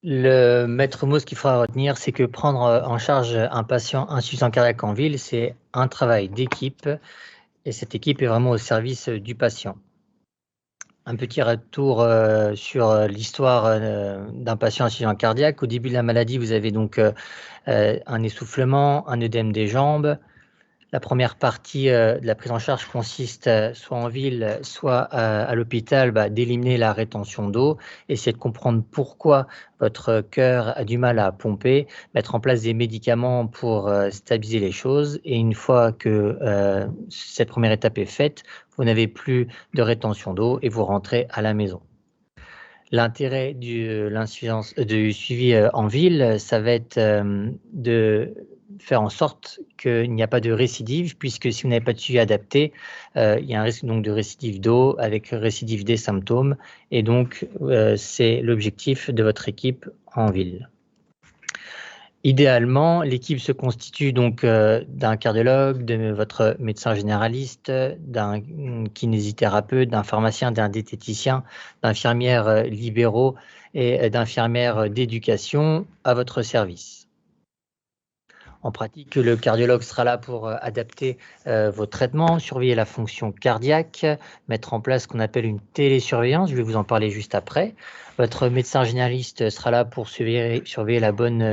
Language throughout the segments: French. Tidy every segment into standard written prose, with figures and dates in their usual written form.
Le maître mot, ce qu'il faudra retenir, c'est que prendre en charge un patient insuffisant cardiaque en ville, c'est un travail d'équipe et cette équipe est vraiment au service du patient. Un petit retour sur l'histoire d'un patient insuffisant cardiaque. Au début de la maladie, vous avez donc un essoufflement, un œdème des jambes. La première partie de la prise en charge consiste soit en ville, soit à l'hôpital, d'éliminer la rétention d'eau, essayer de comprendre pourquoi votre cœur a du mal à pomper, mettre en place des médicaments pour stabiliser les choses. Et une fois que cette première étape est faite, vous n'avez plus de rétention d'eau et vous rentrez à la maison. L'intérêt du suivi en ville, ça va être de faire en sorte qu'il n'y a pas de récidive, puisque si vous n'avez pas de suivi adapté, il y a un risque donc de récidive d'eau avec récidive des symptômes. Et donc, c'est l'objectif de votre équipe en ville. Idéalement, l'équipe se constitue donc d'un cardiologue, de votre médecin généraliste, d'un kinésithérapeute, d'un pharmacien, d'un diététicien, d'infirmières libéraux et d'infirmières d'éducation à votre service. En pratique, le cardiologue sera là pour adapter vos traitements, surveiller la fonction cardiaque, mettre en place ce qu'on appelle une télésurveillance, je vais vous en parler juste après. Votre médecin généraliste sera là pour surveiller la bonne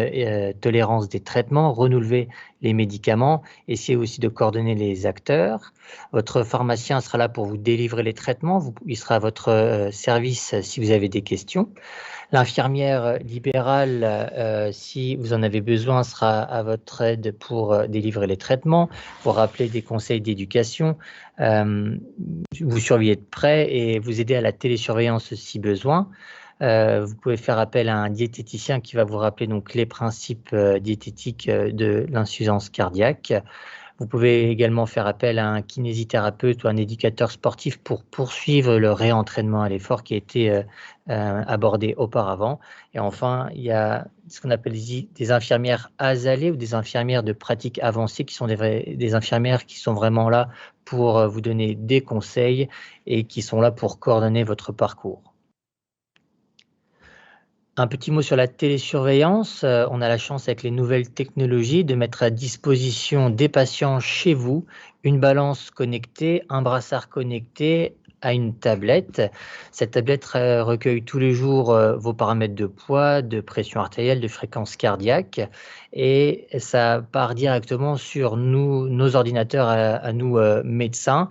tolérance des traitements, renouveler les médicaments, essayer aussi de coordonner les acteurs. Votre pharmacien sera là pour vous délivrer les traitements, il sera à votre service si vous avez des questions. L'infirmière libérale, si vous en avez besoin, sera à votre aide pour délivrer les traitements, vous rappeler des conseils d'éducation, vous surveiller de près et vous aider à la télésurveillance si besoin. Vous pouvez faire appel à un diététicien qui va vous rappeler donc les principes diététiques de l'insuffisance cardiaque. Vous pouvez également faire appel à un kinésithérapeute ou un éducateur sportif pour poursuivre le réentraînement à l'effort qui a été abordé auparavant. Et enfin, il y a ce qu'on appelle des infirmières asalées ou des infirmières de pratique avancée qui sont des infirmières qui sont vraiment là pour vous donner des conseils et qui sont là pour coordonner votre parcours. Un petit mot sur la télésurveillance. On a la chance avec les nouvelles technologies de mettre à disposition des patients chez vous une balance connectée, un brassard connecté à une tablette. Cette tablette recueille tous les jours vos paramètres de poids, de pression artérielle, de fréquence cardiaque et ça part directement sur nos ordinateurs à nous médecins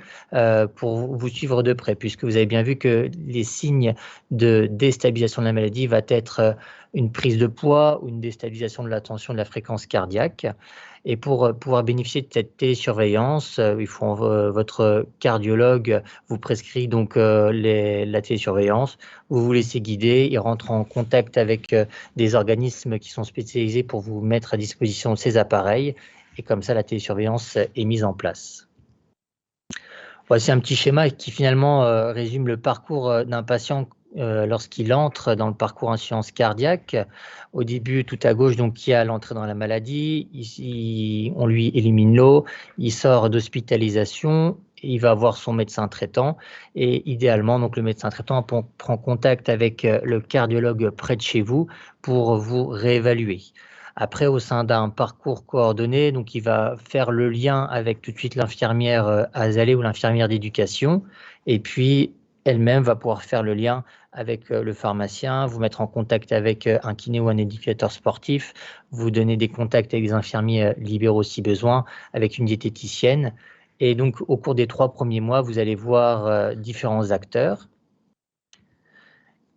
pour vous suivre de près puisque vous avez bien vu que les signes de déstabilisation de la maladie va être une prise de poids ou une déstabilisation de la tension de la fréquence cardiaque. Et pour pouvoir bénéficier de cette télésurveillance, votre cardiologue vous prescrit donc la télésurveillance, vous vous laissez guider, il rentre en contact avec des organismes qui sont spécialisés pour vous mettre à disposition ces appareils, et comme ça la télésurveillance est mise en place. Voici un petit schéma qui finalement résume le parcours d'un patient lorsqu'il entre dans le parcours insuffisance cardiaque. Au début, tout à gauche, donc il y a l'entrée dans la maladie. Ici, on lui élimine l'eau. Il sort d'hospitalisation. Il va voir son médecin traitant et idéalement, donc le médecin traitant prend contact avec le cardiologue près de chez vous pour vous réévaluer. Après, au sein d'un parcours coordonné, donc il va faire le lien avec tout de suite l'infirmière asalée ou l'infirmière d'éducation, et puis elle-même va pouvoir faire le lien avec le pharmacien, vous mettre en contact avec un kiné ou un éducateur sportif, vous donner des contacts avec des infirmiers libéraux si besoin, avec une diététicienne. Et donc, au cours des 3 premiers mois, vous allez voir différents acteurs.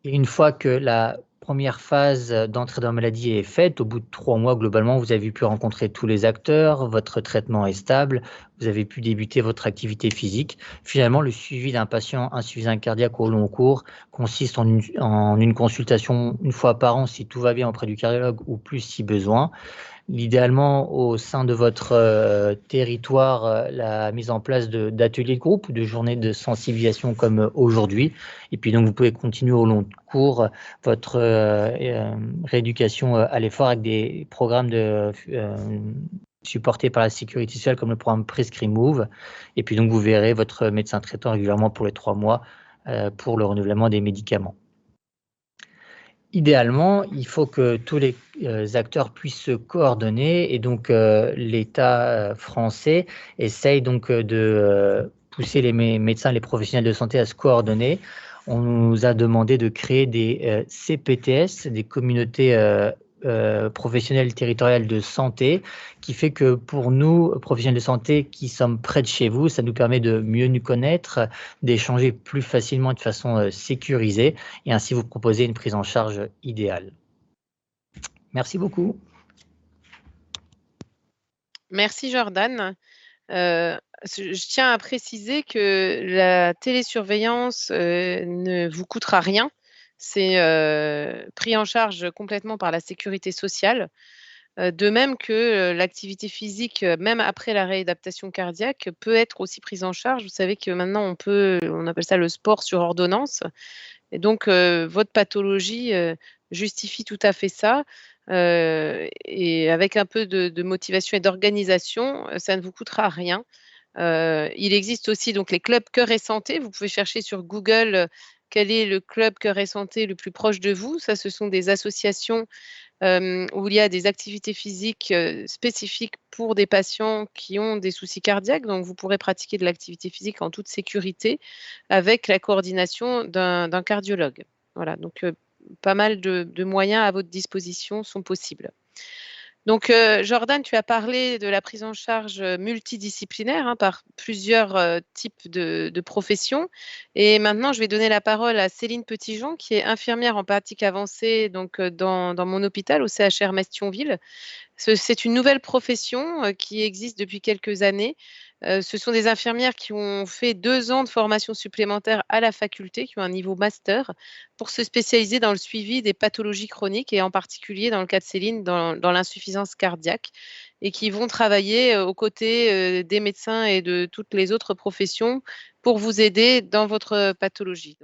Et une fois que la première phase d'entrée dans la maladie est faite, au bout de 3 mois, globalement, vous avez pu rencontrer tous les acteurs, votre traitement est stable, vous avez pu débuter votre activité physique. Finalement, le suivi d'un patient insuffisant cardiaque au long cours consiste en une consultation une fois par an si tout va bien auprès du cardiologue ou plus si besoin. Idéalement, au sein de votre territoire, la mise en place d'ateliers de groupe ou de journées de sensibilisation comme aujourd'hui. Et puis donc, vous pouvez continuer au long cours votre rééducation à l'effort avec des programmes supportés par la sécurité sociale comme le programme Prescrimove. Et puis donc, vous verrez votre médecin traitant régulièrement pour les 3 mois pour le renouvellement des médicaments. idéalement, il faut que tous les acteurs puissent se coordonner et donc l'État français essaye donc de pousser les médecins, les professionnels de santé à se coordonner. On nous a demandé de créer des CPTS, des communautés professionnelles territoriales de santé, qui fait que pour nous, professionnels de santé qui sommes près de chez vous, ça nous permet de mieux nous connaître, d'échanger plus facilement de façon sécurisée et ainsi vous proposer une prise en charge idéale. Merci beaucoup. Merci Jordan. Je tiens à préciser que la télésurveillance ne vous coûtera rien. C'est pris en charge complètement par la sécurité sociale. De même que l'activité physique, même après la réadaptation cardiaque, peut être aussi prise en charge. Vous savez que maintenant on appelle ça le sport sur ordonnance. Et donc votre pathologie justifie tout à fait ça. Et avec un peu de motivation et d'organisation, ça ne vous coûtera rien. Il existe aussi donc les clubs Cœur et Santé. Vous pouvez chercher sur Google quel est le club Cœur et Santé le plus proche de vous. Ça, ce sont des associations où il y a des activités physiques spécifiques pour des patients qui ont des soucis cardiaques. Donc, vous pourrez pratiquer de l'activité physique en toute sécurité avec la coordination d'un cardiologue. Voilà, donc pas mal de moyens à votre disposition sont possibles. Donc, Jordan, tu as parlé de la prise en charge multidisciplinaire par plusieurs types de professions. Et maintenant, je vais donner la parole à Céline Petitjean, qui est infirmière en pratique avancée donc, dans mon hôpital au CHR Metz-Thionville. C'est une nouvelle profession qui existe depuis quelques années. Ce sont des infirmières qui ont fait 2 ans de formation supplémentaire à la faculté, qui ont un niveau master, pour se spécialiser dans le suivi des pathologies chroniques et en particulier, dans le cas de Céline, dans l'insuffisance cardiaque et qui vont travailler aux côtés des médecins et de toutes les autres professions pour vous aider dans votre pathologie.